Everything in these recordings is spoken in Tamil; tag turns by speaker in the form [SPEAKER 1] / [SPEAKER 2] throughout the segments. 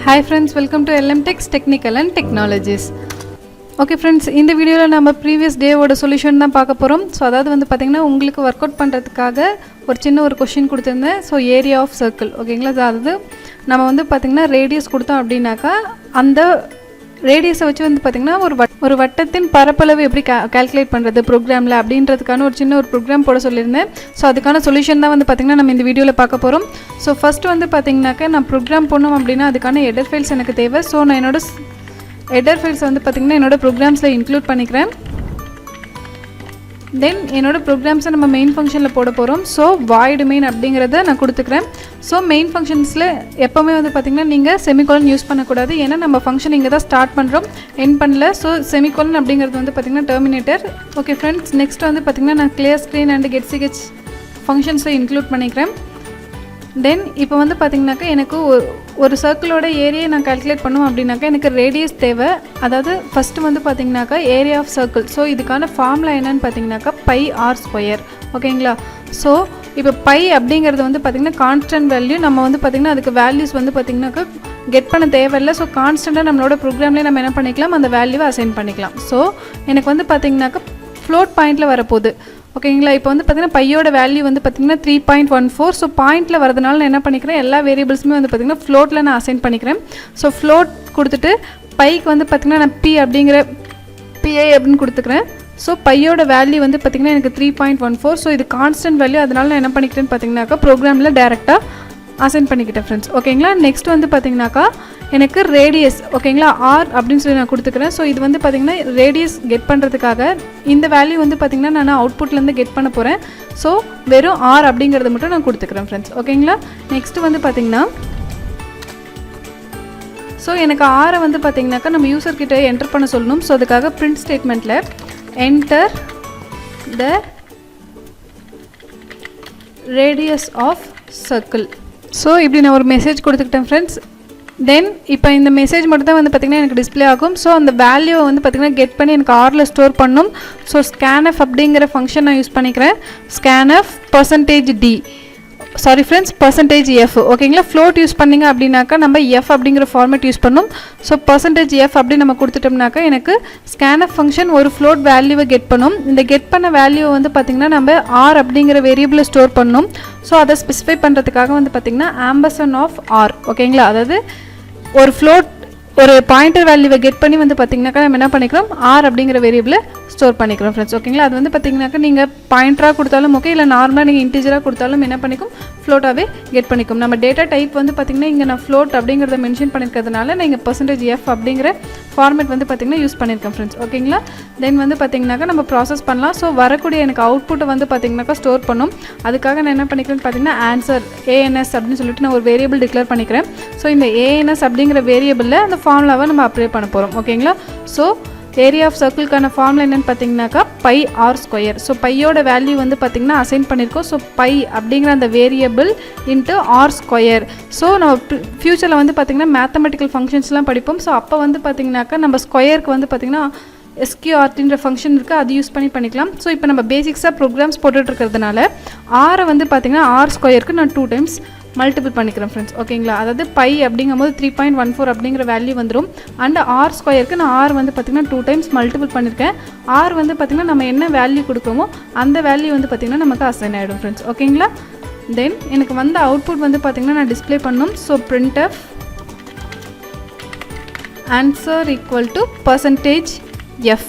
[SPEAKER 1] Hi friends, welcome to TECHS Technical and Technologies. Okay friends, in the video நம்ம previous day ஓட solution தான் பார்க்க போறோம். So அதாவது வந்து பாத்தீங்கன்னா உங்களுக்கு வொர்க் அவுட் பண்றதுக்காக ஒரு சின்ன ஒரு question கொடுத்திருந்தேன். So area of circle ஓகேங்களா? அதாவது நம்ம வந்து பாத்தீங்கன்னா ரேடியஸ் கொடுத்தோம் அப்படினாக்கா அந்த ரேடியஸை வச்சு வந்து பாத்தீங்கன்னா ஒரு வட்டத்தின் பரப்பளவு எப்படி கால்குலேட் பண்றது ப்ரோக்ராம்ல அப்படின்றதுக்கான ஒரு சின்ன ஒரு ப்ரோக்ராம் போட சொல்லியிருந்தேன். ஸோ அதுக்கான சொல்யூஷன் தான் வந்து பாத்தீங்கன்னா நம்ம இந்த வீடியோவில் பார்க்க போகிறோம். ஸோ ஃபர்ஸ்ட் வந்து பார்த்தீங்கன்னாக்கா நான் ப்ரோக்ராம் போடணும் அப்படின்னா அதுக்கான ஹெடர் ஃபைல்ஸ் எனக்கு தேவை. ஸோ நான் என்னோட ஹெடர் ஃபைல்ஸ் வந்து பார்த்திங்கன்னா என்னோட ப்ரோக்ராம்ஸில் இன்க்ளூட் பண்ணிக்கிறேன். தென் என்னோட ப்ரோக்ராம்ஸை நம்ம மெயின் ஃபங்க்ஷனில் போட போகிறோம். ஸோ வாய்டு மெயின் அப்படிங்கிறத நான் கொடுத்துக்கிறேன். ஸோ மெயின் ஃபங்க்ஷன்ஸில் எப்போவுமே வந்து பார்த்திங்கன்னா நீங்கள் செமிகோலன் யூஸ் பண்ணக்கூடாது. ஏன்னா நம்ம ஃபங்க்ஷன் இங்கே தான் ஸ்டார்ட் பண்ணுறோம், எண்ட் பண்ணல. ஸோ செமிகோலன் அப்படிங்கிறது வந்து பார்த்திங்கன்னா டெர்மினேட்டர். ஓகே ஃப்ரெண்ட்ஸ், நெக்ஸ்ட் வந்து பார்த்திங்கன்னா நான் கிளியர் ஸ்க்ரீன் அண்ட் கெட் ஃபங்க்ஷன்ஸை இன்க்ளூட் பண்ணிக்கிறேன். தென் இப்போ வந்து பார்த்திங்கனாக்கா எனக்கு ஒரு சர்க்கிளோட ஏரியா நான் கால்குலேட் பண்ணுவோம் அப்படின்னாக்கா எனக்கு ரேடியஸ் தேவை. அதாவது ஃபஸ்ட்டு வந்து பார்த்திங்கனாக்கா ஏரியா ஆஃப் சர்க்கிள். ஸோ இதுக்கான ஃபார்முலா என்னன்னு பார்த்திங்கனாக்கா பை ஆர் ஸ்கொயர். ஓகேங்களா? ஸோ இப்போ பை அப்படிங்கிறது வந்து பார்த்திங்கன்னா கான்ஸ்டன்ட் வேல்யூ. நம்ம வந்து பார்த்திங்கன்னா அதுக்கு வேல்யூஸ் வந்து பார்த்திங்கனாக்கா கெட் பண்ண தேவையில்லை. ஸோ கான்ஸ்டண்ட்டாக நம்மளோட ப்ரோக்ராம்லேயே நம்ம என்ன பண்ணிக்கலாம், அந்த வேல்யூவை அசைன் பண்ணிக்கலாம். ஸோ எனக்கு வந்து பார்த்திங்கனாக்கா ஃப்ளோட் பாயிண்டில் வரப்போகுது. ஓகேங்களா? இப்போ வந்து பார்த்திங்கன்னா பையோட வேல்யூ வந்து பார்த்திங்கன்னா 3.14. ஸோ பாயிண்டில் வரதுனால நான் என்ன பண்ணிக்கிறேன், எல்லா வேரியபிள்ஸுமே வந்து பார்த்திங்கன்னா ஃப்ளோட்டில் நான் அசைன் பண்ணிக்கிறேன். ஸோ ஃப்ளோட் கொடுத்துட்டு பைக்கு வந்து பார்த்திங்கன்னா நான் பிஐ அப்படின்னு கொடுத்துக்கிறேன். ஸோ பையோட வேல்யூ வந்து பார்த்திங்கன்னா எனக்கு 3.14. ஸோ இது கான்ஸ்டன்ட் வேல்யூ, அதனால நான் என்ன பண்ணிக்கிறேன்னு பார்த்திங்கனாக்கா ப்ரோக்ராமில் டேரெக்டாக அசைன் பண்ணிக்கிட்டேன் ஃப்ரெண்ட்ஸ். ஓகேங்களா? நெக்ஸ்ட் வந்து பார்த்திங்கனாக்கா எனக்கு ரேடியஸ் ஓகேங்களா ஆர் அப்படின்னு சொல்லி நான் கொடுத்துக்கிறேன். ஸோ இது வந்து பார்த்திங்கன்னா ரேடியஸ் கெட் பண்ணுறதுக்காக இந்த வேல்யூ வந்து பார்த்திங்கன்னா நான் அவுட்புட்லேருந்து கெட் பண்ண போகிறேன். ஸோ வெறும் ஆர் அப்படிங்கிறத மட்டும் நான் கொடுத்துக்கிறேன் ஃப்ரெண்ட்ஸ். ஓகேங்களா? நெக்ஸ்ட்டு வந்து பார்த்திங்கன்னா ஸோ எனக்கு ஆரை வந்து பார்த்திங்கனாக்கா நம்ம யூசர்கிட்ட என்டர் பண்ண சொல்லணும். ஸோ அதுக்காக பிரிண்ட் ஸ்டேட்மெண்ட்டில் enter the radius of circle. So இப்படி நான் ஒரு மெசேஜ் கொடுத்துக்கிட்டேன் ஃப்ரெண்ட்ஸ். தென் இப்போ இந்த மெசேஜ் மட்டும் தான் வந்து பார்த்திங்கன்னா எனக்கு டிஸ்பிளே ஆகும். ஸோ அந்த வேல்யூவை வந்து பார்த்திங்கன்னா கெட் பண்ணி எனக்கு ஆரில் ஸ்டோர் பண்ணும். ஸோ ஸ்கேன்எஃப் அப்படிங்கிற ஃபங்க்ஷன் நான் யூஸ் பண்ணிக்கிறேன். Scanf %d sorry friends %f. ஓகேங்களா? ஃப்ளோட் யூஸ் பண்ணிங்க அப்படின்னாக்கா நம்ம எஃப் அப்படிங்கிற ஃபார்மேட் யூஸ் பண்ணணும். ஸோ %f அப்படி நம்ம கொடுத்துட்டோம்னாக்கா எனக்கு ஸ்கேன்எஃப் ஃபங்க்ஷன் ஒரு ஃப்ளோட் வேல்யூவை கெட் பண்ணும். இந்த கெட் பண்ண வேல்யூவை வந்து பார்த்திங்கன்னா நம்ம ஆர் அப்படிங்கிற வேரியபிளை ஸ்டோர் பண்ணணும். ஸோ அதை ஸ்பெசிஃபை பண்ணுறதுக்காக வந்து பார்த்திங்கன்னா ஆம்பர்சன் ஆஃப் ஆர். ஓகேங்களா? அதாவது ஒரு ஃப்ளோட் ஒரு பாயிண்டர் வேல்யூவை கெட் பண்ணி வந்து பார்த்திங்கனாக்கா நம்ம என்ன பண்ணிக்கிறோம், ஆர் அப்படிங்கிற வேரியபிளை ஸ்டோர் பண்ணிக்கிறோம் ஃப்ரெண்ட்ஸ். ஓகேங்களா? அது வந்து பார்த்திங்கனாக்கா நீங்கள் பாயிண்டராக கொடுத்தாலும் ஓகே, இல்லை நார்மலாக நீங்கள் இன்டிஜராக கொடுத்தாலும் என்ன பண்ணிக்கும், ஃப்ளோட்டாகவே கெட் பண்ணிக்கும். நம்ம டேட்டா டைப் வந்து பார்த்திங்கன்னா இங்கே நான் ஃப்ளோட் அப்படிங்கிறத மென்ஷன் பண்ணியிருக்கிறதுனால நான் இங்கே %f அப்படிங்கிற ஃபார்மேட் வந்து பார்த்திங்கன்னா யூஸ் பண்ணியிருக்கேன் ஃப்ரெண்ட்ஸ். ஓகேங்களா? தென் வந்து பார்த்திங்கனாக்கா நம்ம ப்ராசஸ் பண்ணலாம். ஸோ வரக்கூடிய எனக்கு அவுட்புட்டை வந்து பார்த்திங்கனாக்கா ஸ்டோர் பண்ணும். அதுக்காக நான் என்ன பண்ணிக்கிறேன்னு பார்த்திங்கன்னா ஆன்சர் ANS அப்படின்னு சொல்லிட்டு நான் ஒரு வேரியபிள் டிக்ளேர் பண்ணிக்கிறேன். ஸோ இந்த ANS அப்படிங்கிற வேரியபிளில் அந்த ஃபார்முலாவை நம்ம அப்ளை பண்ண போகிறோம். ஓகேங்களா? ஸோ ஏரியா ஆஃப் சர்க்கிள்கான ஃபார்முலா என்னென்னு பார்த்தீங்கன்னாக்கா பை ஆர் ஸ்கொயர். ஸோ பையோட வேல்யூ வந்து பார்த்திங்கன்னா அசைன் பண்ணியிருக்கோம். ஸோ பை அப்படிங்கிற அந்த variable into r square. So நம்ம ஃப்யூச்சரில் வந்து பார்த்திங்கன்னா மேத்தமெட்டிக்கல் ஃபங்க்ஷன்ஸ்லாம் படிப்போம். ஸோ அப்போ வந்து பார்த்திங்கனாக்கா நம்ம ஸ்கொயருக்கு வந்து பார்த்திங்கன்னா SQRTன்ற ஃபங்க்ஷன் இருக்குது, அது யூஸ் பண்ணிக்கலாம். ஸோ இப்போ நம்ம பேசிக்ஸாக ப்ரோக்ராம்ஸ் போட்டுட்ருக்கிறதுனால ஆரை வந்து பார்த்திங்கன்னா ஆர் ஸ்கொயருக்கு நான் 2 டைம்ஸ் மல்டிபிள் பண்ணிக்கிறேன் ஃப்ரெண்ட்ஸ். ஓகேங்களா? அதாவது பை அப்படிங்கும்போது 3.14 அப்படிங்கிற வேல்யூ வந்துடும். அண்ட் ஆர் ஸ்கொயருக்கு நான் ஆர் வந்து பார்த்திங்கன்னா 2 டைம்ஸ் மல்டிபிள் பண்ணியிருக்கேன். ஆர் வந்து பார்த்திங்கன்னா நம்ம என்ன வேல்யூ கொடுக்குறோமோ அந்த வேல்யூ வந்து பார்த்திங்கன்னா நமக்கு அசைன் ஆகிடும் ஃப்ரெண்ட்ஸ். ஓகேங்களா? தென் எனக்கு வந்த அவுட்புட் வந்து பார்த்திங்கன்னா நான் டிஸ்பிளே பண்ணணும். So printf answer equal to %f.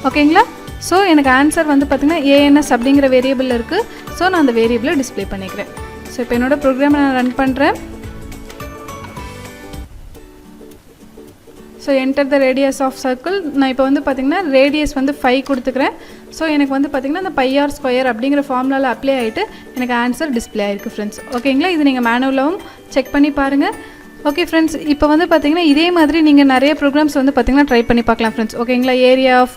[SPEAKER 1] ஓகேங்களா? ஸோ எனக்கு ஆன்சர் வந்து பார்த்திங்கன்னா ANS அப்படிங்கிற வேரியபிள் இருக்குது. ஸோ நான் அந்த வேரியபிளை டிஸ்பிளே பண்ணிக்கிறேன். ஸோ இப்போ என்னோட ப்ரோக்ராமை நான் ரன் பண்ணுறேன். So enter the radius of circle. நான் இப்போ வந்து பார்த்திங்கன்னா ரேடியஸ் வந்து 5 கொடுத்துக்கிறேன். ஸோ எனக்கு வந்து பார்த்திங்கன்னா அந்த பை ஆர் ஸ்கொயர் அப்படிங்கிற ஃபார்முலாவில் அப்ளை ஆகிட்டு எனக்கு ஆன்சர் டிஸ்பிளே ஆகிருக்கு ஃப்ரெண்ட்ஸ். ஓகேங்களா? இது நீங்கள் மேனுவலாகவும் செக் பண்ணி பாருங்கள். ஓகே ஃப்ரெண்ட்ஸ், இப்போ வந்து பார்த்திங்கன்னா இதே மாதிரி நீங்கள் நிறைய ப்ரோக்ராம்ஸ் வந்து பார்த்திங்கன்னா ட்ரை பண்ணி பார்க்கலாம் ஃப்ரெண்ட்ஸ். ஓகேங்களா? ஏரியா ஆஃப்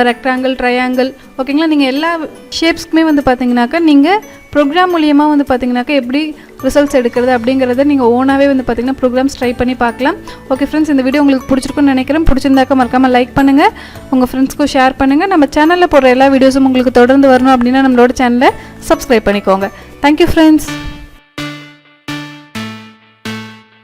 [SPEAKER 1] ரெக்டாங்கிள், ட்ரையாங்கிள், ஓகேங்களா? நீங்கள் எல்லா ஷேப்ஸ்க்குமே வந்து பார்த்திங்கனாக்கா நீங்கள் ப்ரோக்ராம் மூலியமாக வந்து பார்த்திங்கனாக்கா எப்படி ரிசல்ட்ஸ் எடுக்கிறது அப்படிங்கிறத நீங்கள் ஓனாகவே வந்து பார்த்திங்கன்னா ப்ரோக்ராம்ஸ் ட்ரை பண்ணி பார்க்கலாம். ஓகே ஃப்ரெண்ட்ஸ், இந்த வீடியோ உங்களுக்கு பிடிச்சிருக்குன்னு நினைக்கிறேன். பிடிச்சிருந்தாக்கா மறக்காமல் லைக் பண்ணுங்கள், உங்கள் ஃப்ரெண்ட்ஸ்க்கும் ஷேர் பண்ணுங்கள். நம்ம சேனலில் போடுற எல்லா வீடியோஸும் உங்களுக்கு தொடர்ந்து வரணும் அப்படின்னா நம்மளோட சேனலை சப்ஸ்கிரைப் பண்ணிக்கோங்க. Thank you friends.